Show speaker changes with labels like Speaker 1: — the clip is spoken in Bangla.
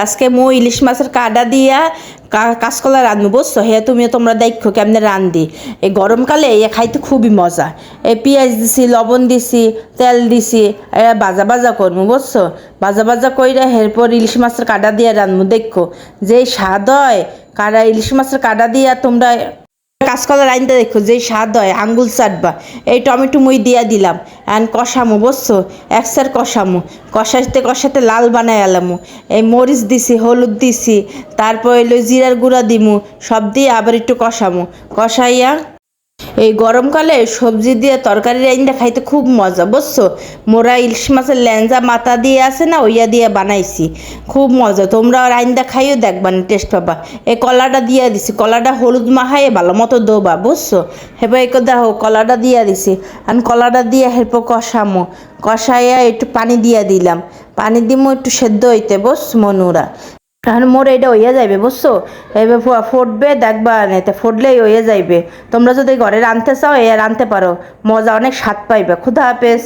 Speaker 1: আজকে মো ইলিশ মাছের কাঁটা দিয়া কাঁচকলা রাঁধবো বুঝছো। হ্যাঁ তোমরা দেখো কেমনে রান্ধি। এই গরমকালে এ খাইতে খুবই মজা। এই পেঁয়াজ দিছি, লবণ দিছি, তেল দিছি, ভাজা ভাজা করবো বুঝছো। ভাজা ভাজা কইরা এরপর ইলিশ মাছের কাঁটা দিয়া রাঁধবো দেখো যে স্বাদ হয়। ইলিশ মাছের কাঁটা দিয়া তোমরা কাঁচকলা রাইন্দা দেখো যে স্বাদ হয়, আঙ্গুল চাটবা। এই টমেটো মুই দিয়া দিলাম, এখন কষামো বুঝছো। একসার কষামো, কষাতে লাল বানাই এলামো। এই মরিচ দিছি, হলুদ দিছি, তারপর এলো জিরার গুঁড়া দিমু, সব দিয়ে আবার একটু কষামো। কষাইয়া এই গরমকালে সবজি দিয়ে তরকারি রাইন্দা খাইতে খুব মজা বুঝছো। মোরা ইলিশ মাছের ল্যাঞ্জা মাথা দিয়ে আছে না, ওইয়া দিয়ে বানাইছি, খুব মজা। তোমরা রাইন্দা খাইও দেখবা না, টেস্ট পাবা। এই কলাটা দিয়া দিছি, কলাটা হলুদ মাখাইয়ে ভালো মতো দোবা বুঝছো। হেবা একো দেখো কলাটা দিয়া দিছি, আর কলাটা দিয়ে হেরপর কষামো। কষাইয়া একটু পানি দিয়া দিলাম, পানি দিমো একটু সেদ্ধ হইতে বুঝছো মনুরা। এখন মোর এটা হইয়া যাইবে বুঝছো। এবার ফুটবে দেখবা, নেতে ফুটলেই হইয়া যাইবে। তোমরা যদি ঘরে রাঁধতে চাও এ রাঁধতে পারো, মজা অনেক স্বাদ পাইবে। খুদা হাফেজ।